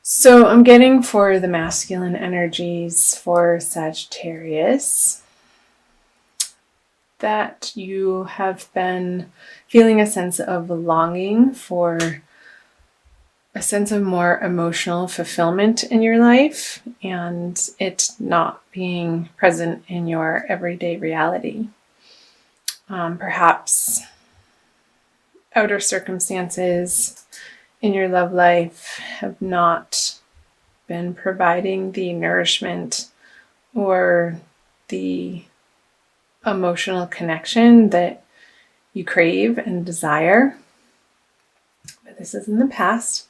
So I'm getting for the masculine energies for Sagittarius that you have been feeling a sense of longing for a sense of more emotional fulfillment in your life and it not being present in your everyday reality. Perhaps outer circumstances in your love life have not been providing the nourishment or the emotional connection that you crave and desire. But this is in the past.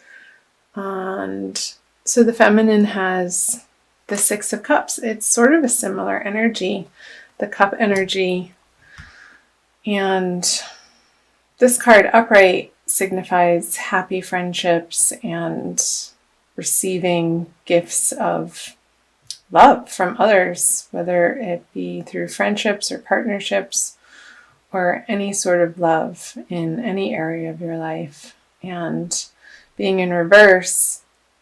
And so the feminine has the Six of Cups. It's sort of a similar energy, the cup energy. And this card upright signifies happy friendships and receiving gifts of love from others, whether it be through friendships or partnerships or any sort of love in any area of your life. And being in reverse,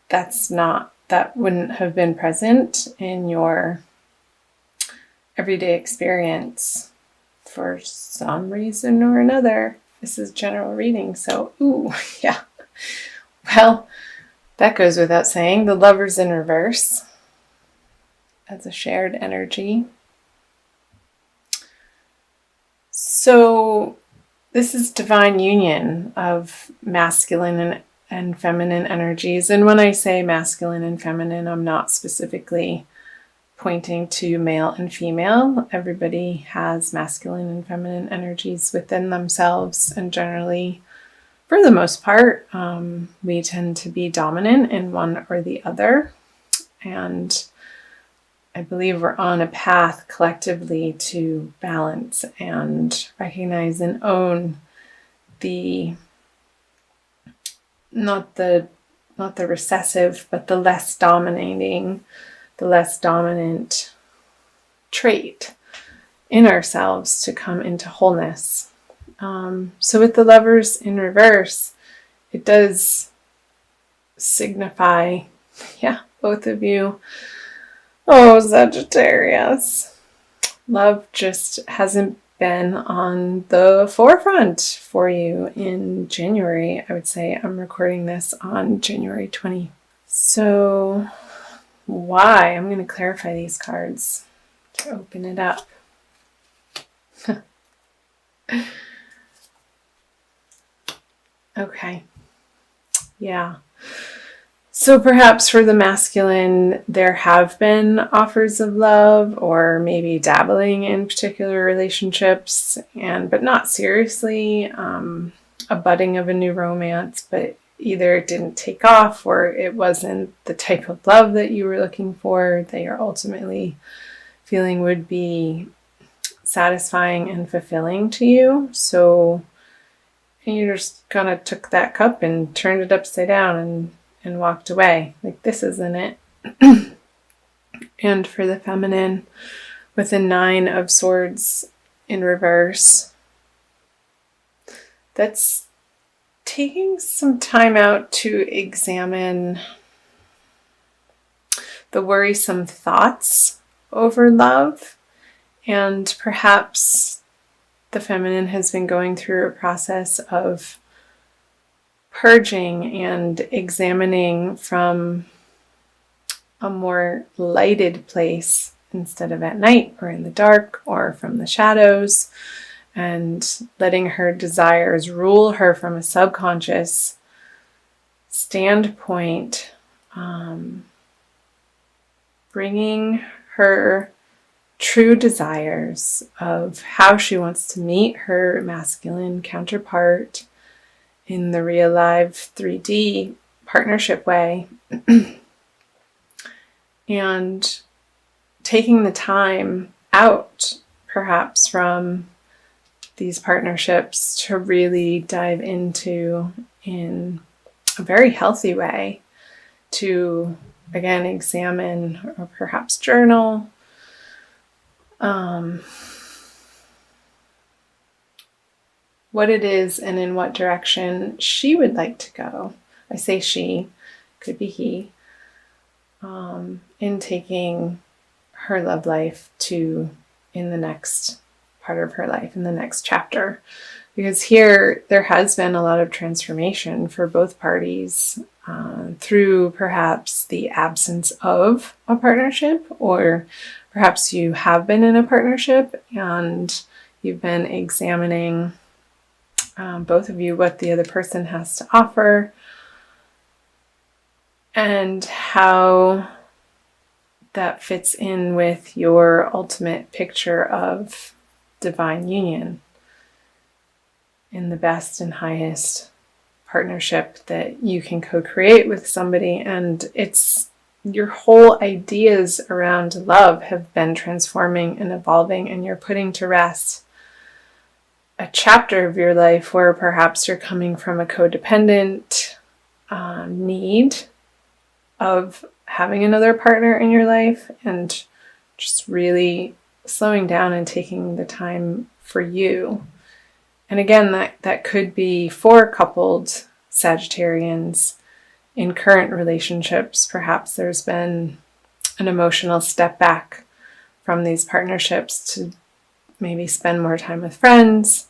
that wouldn't have been present in your everyday experience for some reason or another. This is general reading, so yeah. Well, that goes without saying. The Lover's in reverse as a shared energy. So this is divine union of masculine and feminine energies. And when I say masculine and feminine, I'm not specifically pointing to male and female. Everybody has masculine and feminine energies within themselves, and generally, for the most part, we tend to be dominant in one or the other. And I believe we're on a path collectively to balance and recognize and own the not the recessive, but the less dominating, the less dominant trait in ourselves to come into wholeness. So with the Lovers in reverse, it does signify, both of you. Oh, Sagittarius. Love just hasn't been on the forefront for you in January. I would say I'm recording this on January 20th. So why? I'm going to clarify these cards to open it up. Okay. Yeah. So perhaps for the masculine, there have been offers of love or maybe dabbling in particular relationships, but not seriously, a budding of a new romance, but either it didn't take off or it wasn't the type of love that you were looking for, that you're ultimately feeling would be satisfying and fulfilling to you. So you just kind of took that cup and turned it upside down and walked away. Like, this isn't it. And for the feminine, with the Nine of Swords in reverse, that's taking some time out to examine the worrisome thoughts over love. And perhaps the feminine has been going through a process of purging and examining from a more lighted place instead of at night or in the dark or from the shadows, and letting her desires rule her from a subconscious standpoint, bringing her true desires of how she wants to meet her masculine counterpart in the real live 3D partnership way, and taking the time out perhaps from these partnerships to really dive into in a very healthy way, to again examine or perhaps journal what it is and in what direction she would like to go. I say she, could be he, in taking her love life to in the next part of her life, in the next chapter. Because here there has been a lot of transformation for both parties through perhaps the absence of a partnership, or perhaps you have been in a partnership and you've been examining, both of you, what the other person has to offer and how that fits in with your ultimate picture of divine union in the best and highest partnership that you can co-create with somebody. And it's your whole ideas around love have been transforming and evolving, and you're putting to rest a chapter of your life where perhaps you're coming from a codependent need of having another partner in your life, and just really slowing down and taking the time for you. And again, that could be for coupled Sagittarians in current relationships. Perhaps there's been an emotional step back from these partnerships to maybe spend more time with friends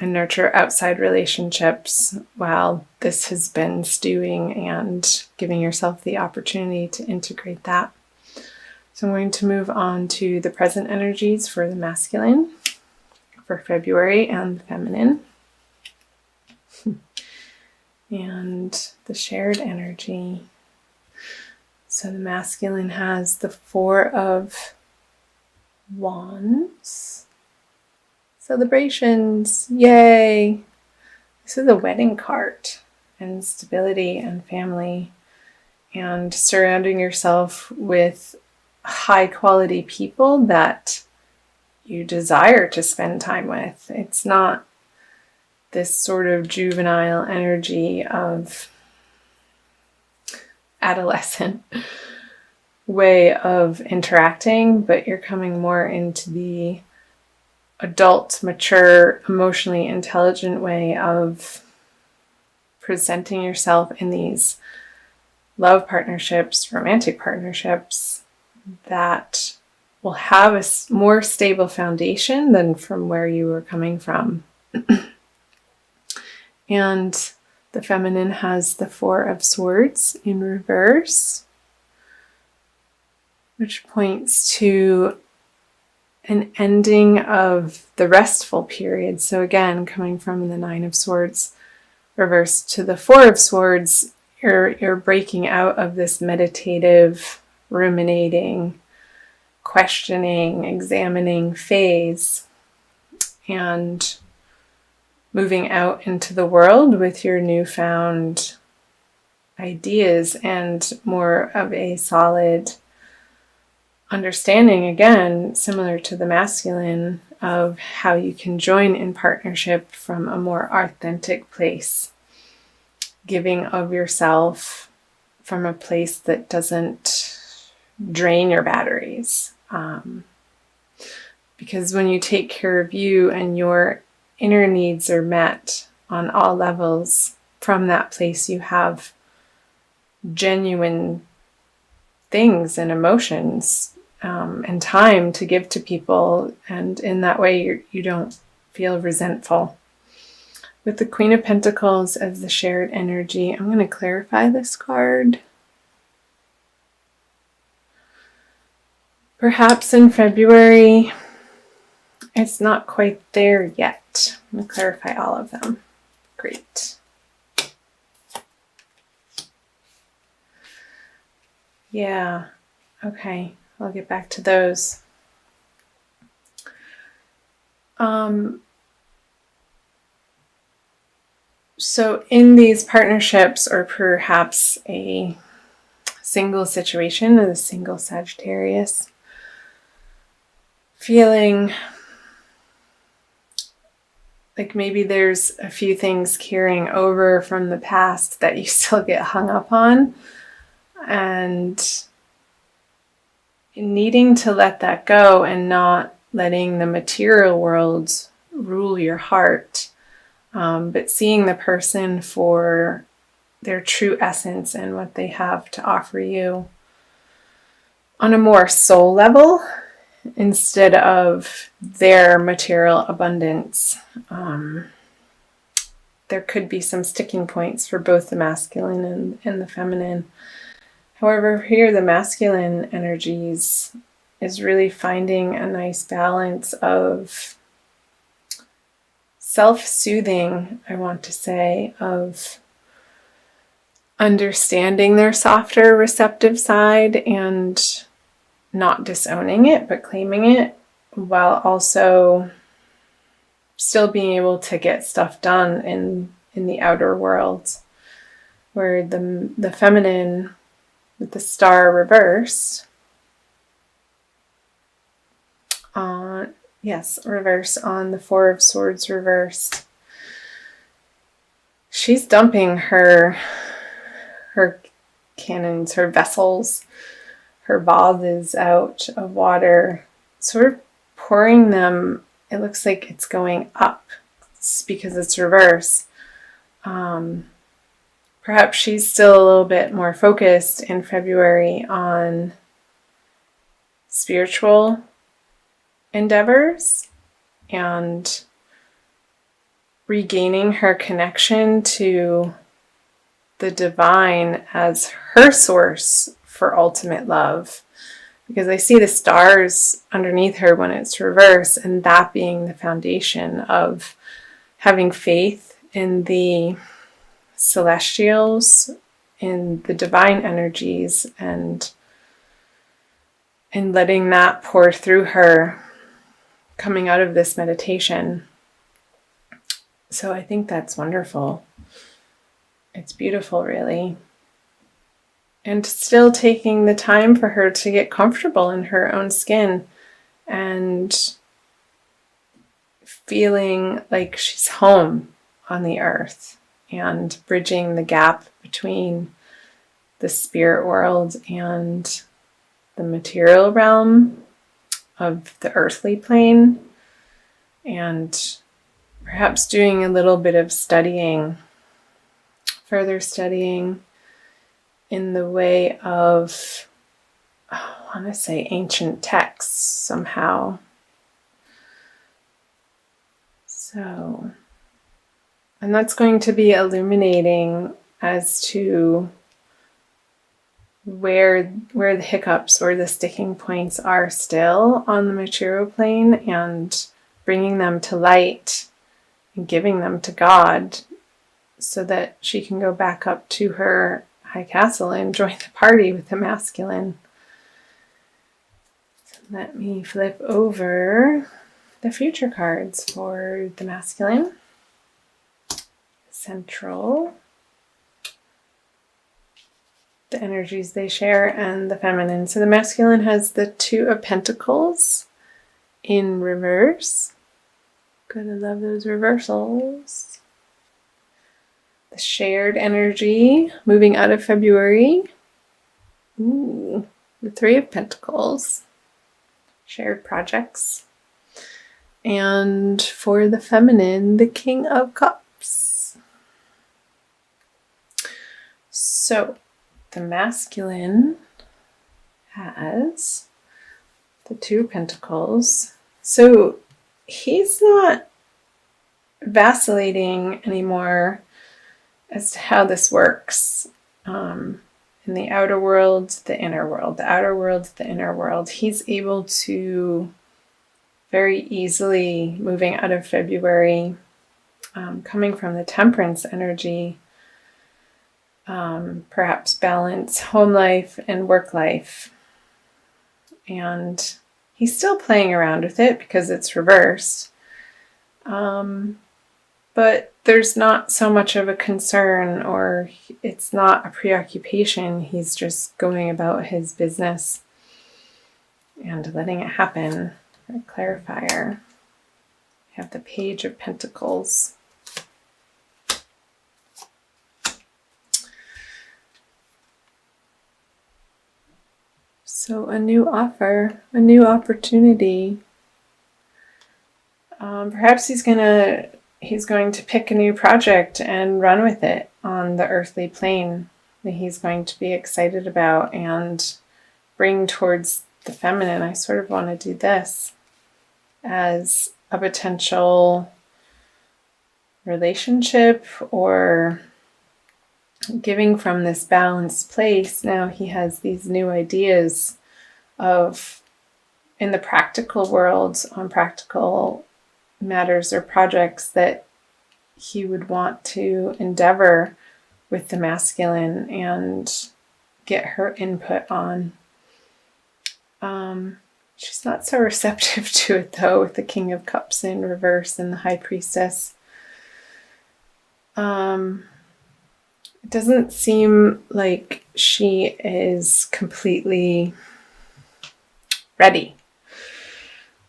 and nurture outside relationships while this has been stewing, and giving yourself the opportunity to integrate that. So I'm going to move on to the present energies for the masculine for February and the feminine. And the shared energy. So the masculine has the Four of Wands. Celebrations, yay! This is a wedding card, and stability and family, and surrounding yourself with high quality people that you desire to spend time with. It's not this sort of juvenile energy of adolescent way of interacting, but you're coming more into the adult, mature, emotionally intelligent way of presenting yourself in these love partnerships, romantic partnerships that will have a more stable foundation than from where you were coming from. And the feminine has the Four of Swords in reverse, which points to an ending of the restful period. So again, coming from the Nine of Swords reverse to the Four of Swords, you're breaking out of this meditative, ruminating, questioning, examining phase, and moving out into the world with your newfound ideas and more of a solid understanding, again, similar to the masculine, of how you can join in partnership from a more authentic place, giving of yourself from a place that doesn't drain your batteries. Because when you take care of you and your inner needs are met on all levels, from that place you have genuine things and emotions and time to give to people, and in that way you don't feel resentful. With the Queen of Pentacles as the shared energy, I'm going to clarify this card. Perhaps in February, it's not quite there yet. I'm going to clarify all of them. Great. Yeah, okay. I'll get back to those. So in these partnerships, or perhaps a single situation, a single Sagittarius, feeling like maybe there's a few things carrying over from the past that you still get hung up on, and needing to let that go and not letting the material world rule your heart, but seeing the person for their true essence and what they have to offer you. on a more soul level instead of their material abundance. There could be some sticking points for both the masculine and the feminine. However, here the masculine energies is really finding a nice balance of self-soothing, I want to say, of understanding their softer, receptive side and not disowning it, but claiming it, while also still being able to get stuff done in the outer world, where the feminine with the star reversed, reverse on the Four of Swords reversed. She's dumping her cannons, her vessels, her vases out of water, sort of pouring them. It looks like it's going up because it's reverse. Perhaps she's still a little bit more focused in February on spiritual endeavors and regaining her connection to the divine as her source for ultimate love. Because I see the stars underneath her when it's reverse, and that being the foundation of having faith in the celestials, in the divine energies, and letting that pour through her coming out of this meditation. So I think that's wonderful. It's beautiful, really. And still taking the time for her to get comfortable in her own skin and feeling like she's home on the earth and bridging the gap between the spirit world and the material realm of the earthly plane, and perhaps doing a little bit of further studying in the way of, I want to say, ancient texts somehow. So, and that's going to be illuminating as to where the hiccups or the sticking points are still on the material plane, and bringing them to light and giving them to God so that she can go back up to her high castle and join the party with the masculine. So let me flip over the future cards for the masculine. Central, the energies they share, and the feminine. So the masculine has the Two of Pentacles in reverse. Gotta love those reversals. The shared energy moving out of February. Ooh, the Three of Pentacles. Shared projects. And for the feminine, the King of Cups. So the masculine has the Two of Pentacles. So he's not vacillating anymore as to how this works. In the outer world, the inner world, the outer world, the inner world. He's able to very easily, moving out of February, coming from the Temperance energy, perhaps balance home life and work life. And he's still playing around with it because it's reversed. But there's not so much of a concern, or it's not a preoccupation. He's just going about his business and letting it happen. A clarifier. I have the Page of Pentacles. So a new offer, a new opportunity. Perhaps he's going to pick a new project and run with it on the earthly plane that he's going to be excited about and bring towards the feminine, I sort of want to do this as a potential relationship or giving from this balanced place. Now he has these new ideas of, in the practical world, on practical matters or projects that he would want to endeavor with the masculine and get her input on. She's not so receptive to it, though, with the King of Cups in reverse and the High Priestess. It doesn't seem like she is completely ready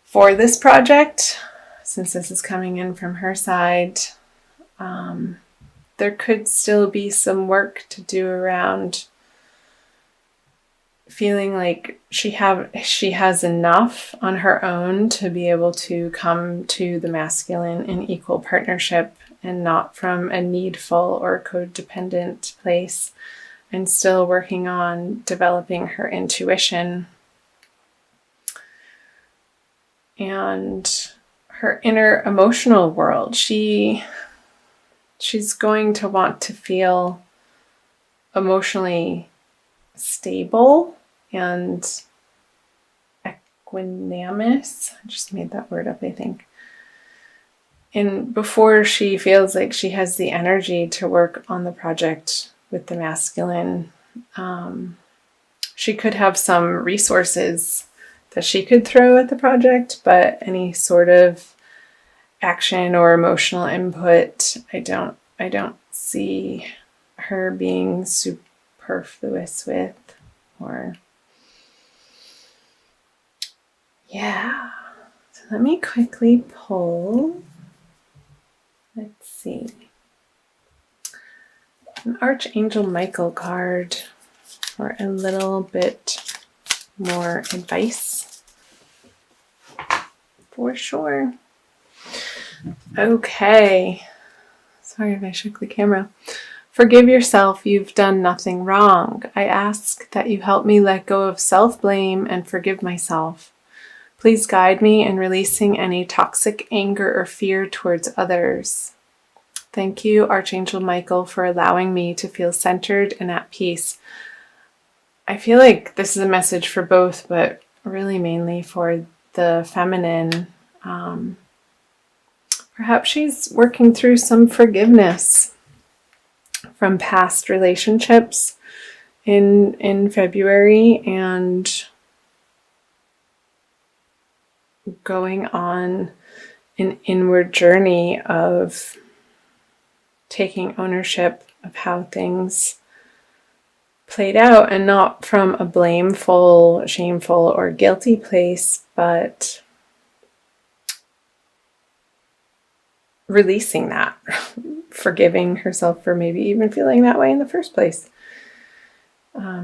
for this project, since this is coming in from her side. There could still be some work to do around feeling like she has enough on her own to be able to come to the masculine in equal partnership and not from a needful or codependent place, and still working on developing her intuition and her inner emotional world. She's going to want to feel emotionally stable and equanimous. I just made that word up, I think. And before she feels like she has the energy to work on the project with the masculine, she could have some resources that she could throw at the project, but any sort of action or emotional input, I don't see her being superfluous with, or yeah. So let me quickly pull. Let's see. An Archangel Michael card for a little bit more advice. For sure. Okay. Sorry if I shook the camera. Forgive yourself, you've done nothing wrong. I ask that you help me let go of self-blame and forgive myself. Please guide me in releasing any toxic anger or fear towards others. Thank you, Archangel Michael, for allowing me to feel centered and at peace. I feel like this is a message for both, but really mainly for the feminine. Perhaps she's working through some forgiveness from past relationships in February and going on an inward journey of taking ownership of how things played out, and not from a blameful, shameful, or guilty place, but releasing that, forgiving herself for maybe even feeling that way in the first place.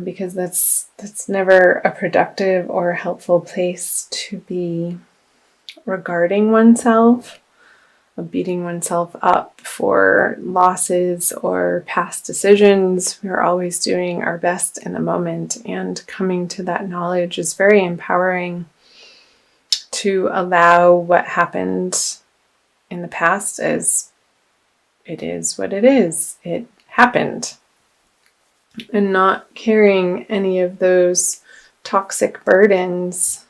Because that's never a productive or helpful place to be regarding oneself, of beating oneself up for losses or past decisions. We're always doing our best in the moment, and coming to that knowledge is very empowering, to allow what happened in the past as it is what it is. It happened. And not carrying any of those toxic burdens